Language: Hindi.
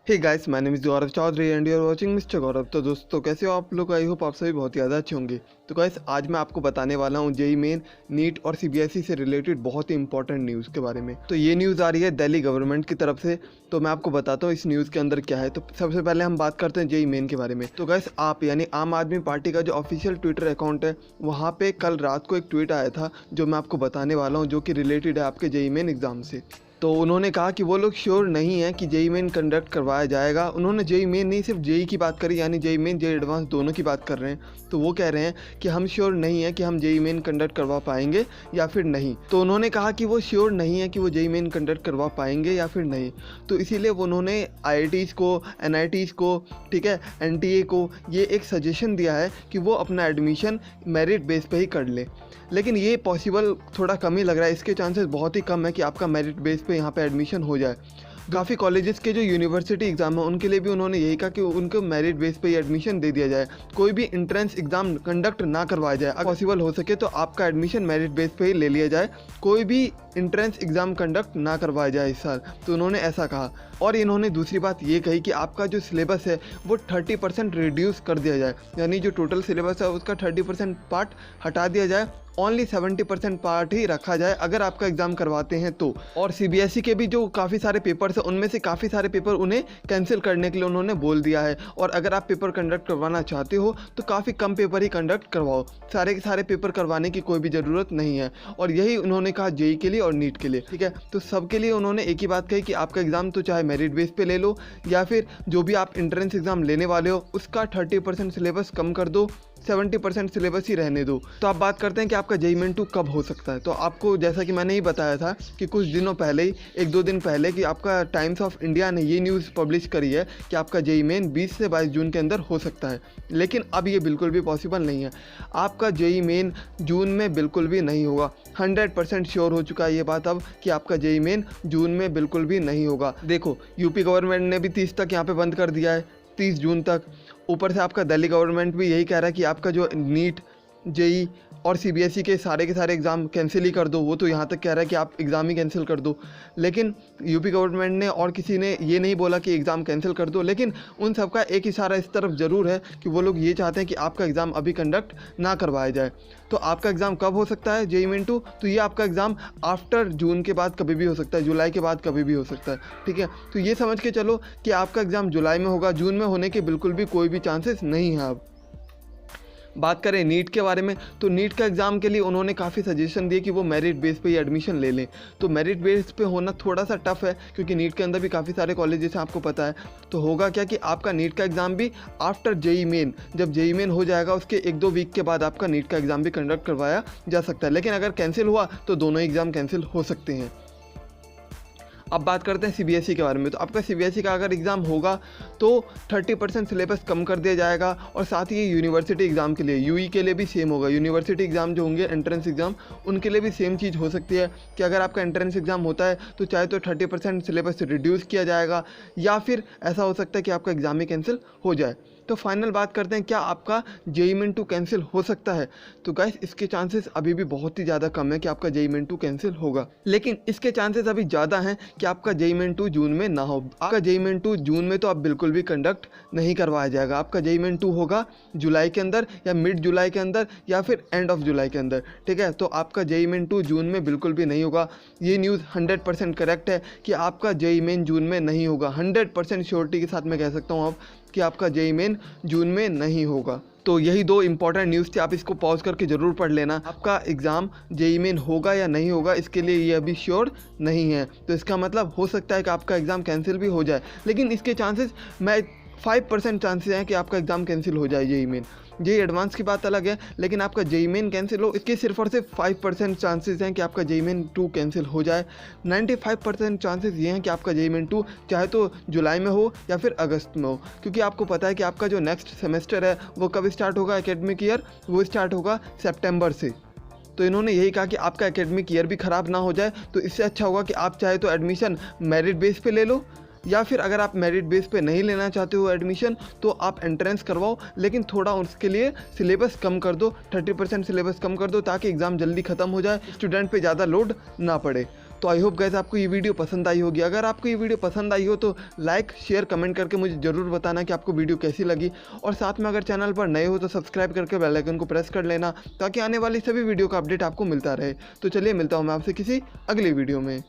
Hey guys, my name is Gaurav Chaudhary and you are watching mister Gaurav. तो दोस्तों कैसे हो आप लोग? आई होप आप सभी बहुत ज़्यादा अच्छे होंगे। तो गाइस आज मैं आपको बताने वाला हूँ जेईई मेन, नीट और सीबीएसई से रिलेटेड बहुत ही इंपॉर्टेंट न्यूज़ के बारे में। तो ये न्यूज़ आ रही है दिल्ली गवर्नमेंट की तरफ से। तो मैं आपको बताता हूँ इस न्यूज़ के अंदर क्या है। तो सबसे पहले हम बात करते हैं जेईई मेन के बारे में। तो गाइस आप यानी आम आदमी पार्टी का जो ऑफिशियल ट्विटर अकाउंट है, वहाँ पे कल रात को एक ट्वीट आया था जो मैं आपको बताने वाला हूँ, जो कि रिलेटेड है आपके जेईई मेन एग्ज़ाम से। तो उन्होंने कहा कि वो लोग श्योर नहीं है कि जेईई मेन कंडक्ट करवाया जाएगा। उन्होंने जेईई मेन नहीं, सिर्फ जेईई की बात करी, यानी जेईई मेन जेईई एडवांस दोनों की बात कर रहे हैं। तो वो कह रहे हैं कि हम श्योर नहीं है कि हम जेईई मेन कंडक्ट करवा पाएंगे या फिर नहीं। तो उन्होंने कहा कि वो श्योर नहीं है कि वो जेईई मेन कंडक्ट करवा पाएंगे या फिर नहीं। तो इसीलिए उन्होंने आईआईटीज़ को, एनआईटीज़ को, ठीक है, एनटीए को ये एक सजेशन दिया है कि वो अपना एडमिशन मेरिट बेस पे ही कर ले। लेकिन ये पॉसिबल थोड़ा कम ही लग रहा है। इसके चांसेस बहुत ही कम है कि आपका मेरिट बेस पे यहाँ पे एडमिशन हो जाए। काफ़ी कॉलेजेस के जो यूनिवर्सिटी एग्ज़ाम है उनके लिए भी उन्होंने यही कहा कि उनको मेरिट बेस पे ही एडमिशन दे दिया जाए, कोई भी इंट्रेंस एग्ज़ाम कंडक्ट ना करवाया जाए। अगर पॉसिबल हो सके तो आपका एडमिशन मेरिट बेस पे ही ले लिया जाए, कोई भी इंट्रेंस एग्ज़ाम कंडक्ट ना करवाया जाए इस साल। तो उन्होंने ऐसा कहा। और इन्होंने दूसरी बात ये कही कि आपका जो सिलेबस है वो 30% रिड्यूस कर दिया जाए, यानी जो टोटल सिलेबस है उसका 30% पार्ट हटा दिया जाए, ओनली 70% पार्ट ही रखा जाए अगर आपका एग्ज़ाम करवाते हैं तो। और सीबीएसई के भी जो काफ़ी सारे पेपर्स हैं उनमें से काफ़ी सारे पेपर उन्हें कैंसिल करने के लिए उन्होंने बोल दिया है। और अगर आप पेपर कंडक्ट करवाना चाहते हो तो काफ़ी कम पेपर ही कंडक्ट करवाओ, सारे के सारे पेपर करवाने की कोई भी ज़रूरत नहीं है। और यही उन्होंने कहा जेईई के लिए और नीट के लिए, ठीक है। तो सबके लिए उन्होंने एक ही बात कही कि आपका एग्ज़ाम तो चाहे मेरिट बेस पे ले लो या फिर जो भी आप एंट्रेंस एग्ज़ाम लेने वाले हो उसका 30% सिलेबस कम कर दो, 70% सिलेबस ही रहने दो। तो आप बात करते हैं कि आपका जेईई मेन 2 कब हो सकता है। तो आपको जैसा कि मैंने ही बताया था कि कुछ दिनों पहले ही, 1-2 दिन पहले, कि आपका टाइम्स ऑफ इंडिया ने ये न्यूज़ पब्लिश करी है कि आपका जेईई मेन 20 से 22 जून के अंदर हो सकता है। लेकिन अब ये बिल्कुल भी पॉसिबल नहीं है। आपका जेईई मेन जून में बिल्कुल भी नहीं होगा। 100% श्योर हो चुका है ये बात अब कि आपका जेईई मेन जून में बिल्कुल भी नहीं होगा। देखो यूपी गवर्नमेंट ने भी 30 तक यहाँ पे बंद कर दिया है, 30 जून तक। ऊपर से आपका दिल्ली गवर्नमेंट भी यही कह रहा है कि आपका जो नीट, जेईई और सीबीएसई के सारे एग्ज़ाम कैंसिल ही कर दो। वो तो यहाँ तक कह रहा है कि आप एग्ज़ाम ही कैंसिल कर दो। लेकिन यूपी गवर्नमेंट ने और किसी ने ये नहीं बोला कि एग्ज़ाम कैंसिल कर दो। लेकिन उन सबका एक इशारा इस तरफ ज़रूर है कि वो लोग ये चाहते हैं कि आपका एग्ज़ाम अभी कंडक्ट ना करवाया जाए। तो आपका एग्ज़ाम कब हो सकता है जेईई मेन 2? तो ये आपका एग्ज़ाम आफ्टर जून के बाद कभी भी हो सकता है, जुलाई के बाद कभी भी हो सकता है, ठीक है। तो ये समझ के चलो कि आपका एग्ज़ाम जुलाई में होगा, जून में होने के बिल्कुल भी कोई भी चांसेस नहीं है। अब बात करें नीट के बारे में, तो नीट का एग्ज़ाम के लिए उन्होंने काफ़ी सजेशन दिए कि वो मेरिट बेस पे ही एडमिशन ले लें। तो मेरिट बेस पे होना थोड़ा सा टफ है क्योंकि नीट के अंदर भी काफ़ी सारे कॉलेजेस हैं, आपको पता है। तो होगा क्या कि आपका नीट का एग्ज़ाम भी आफ्टर जेईई मेन, जब जेईई मेन हो जाएगा उसके 1-2 वीक के बाद आपका नीट का एग्ज़ाम भी कंडक्ट करवाया जा सकता है। लेकिन अगर कैंसिल हुआ तो दोनों एग्ज़ाम कैंसिल हो सकते हैं। अब बात करते हैं सीबीएसई के बारे में। तो आपका सीबीएसई का अगर एग्ज़ाम होगा तो 30% सिलेबस कम कर दिया जाएगा। और साथ ही यूनिवर्सिटी एग्ज़ाम के लिए, यूई के लिए भी सेम होगा। यूनिवर्सिटी एग्ज़ाम जो होंगे, एंट्रेंस एग्ज़ाम, उनके लिए भी सेम चीज़ हो सकती है कि अगर आपका एंट्रेंस एग्ज़ाम होता है तो चाहे तो 30% सिलेबस रिड्यूस किया जाएगा या फिर ऐसा हो सकता है कि आपका एग्ज़ाम ही कैंसिल हो जाए। तो फाइनल बात करते हैं, क्या आपका जेईई मेन 2 कैंसिल हो सकता है? तो गाइस इसके चांसेस अभी भी बहुत ही ज़्यादा कम है कि आपका जेईई मेन 2 कैंसिल होगा। लेकिन इसके चांसेस अभी ज़्यादा हैं कि आपका जेईई मेन 2 जून में ना हो। आपका जेईई मेन 2 जून में तो अब बिल्कुल भी कंडक्ट नहीं करवाया जाएगा। आपका जेईई मेन 2 होगा जुलाई के अंदर या मिड जुलाई के अंदर या फिर एंड ऑफ जुलाई के अंदर, ठीक है। तो आपका जेईई मेन 2 जून में बिल्कुल भी नहीं होगा। ये न्यूज़ 100% करेक्ट है कि आपका जेईई मेन जून में नहीं होगा। 100% श्योरिटी के साथ मैं कह सकता हूँ अब कि आपका जेईई मेन जून में नहीं होगा। तो यही 2 इंपॉर्टेंट न्यूज़ थी, आप इसको पॉज करके ज़रूर पढ़ लेना। आपका एग्ज़ाम जेईई मेन होगा या नहीं होगा इसके लिए ये अभी श्योर नहीं है। तो इसका मतलब हो सकता है कि आपका एग्ज़ाम कैंसिल भी हो जाए, लेकिन इसके चांसेस 5% चांसेस हैं कि आपका एग्ज़ाम कैंसिल हो जाए जेईई मेन। जेईई एडवांस की बात अलग है, लेकिन आपका जेईई मेन कैंसिल हो इसके सिर्फ और सिर्फ 5% चांसेस हैं कि आपका जेईई मेन 2 कैंसिल हो जाए। 95% चांसेस ये हैं कि आपका जेईई मेन 2 चाहे तो जुलाई में हो या फिर अगस्त में हो, क्योंकि आपको पता है कि आपका जो नेक्स्ट सेमेस्टर है वो कब स्टार्ट होगा, एकेडमिक ईयर, वो स्टार्ट होगा सितंबर से। तो इन्होंने यही कहा कि आपका एकेडमिक ईयर भी ख़राब ना हो जाए। तो इससे अच्छा होगा कि आप चाहे तो एडमिशन मेरिट बेस पे ले लो, या फिर अगर आप मेरिट बेस पे नहीं लेना चाहते हो एडमिशन तो आप एंट्रेंस करवाओ, लेकिन थोड़ा उसके लिए सिलेबस कम कर दो, 30% सिलेबस कम कर दो ताकि एग्ज़ाम जल्दी ख़त्म हो जाए, स्टूडेंट पे ज़्यादा लोड ना पड़े। तो आई होप गाइस आपको ये वीडियो पसंद आई होगी। अगर आपको ये वीडियो पसंद आई हो तो लाइक शेयर कमेंट करके मुझे ज़रूर बताना कि आपको वीडियो कैसी लगी, और साथ में अगर चैनल पर नए हो तो सब्सक्राइब करके बेल आइकन को प्रेस कर लेना ताकि आने वाली सभी वीडियो का अपडेट आपको मिलता रहे। तो चलिए मिलता हूँ मैं आपसे किसी अगली वीडियो में।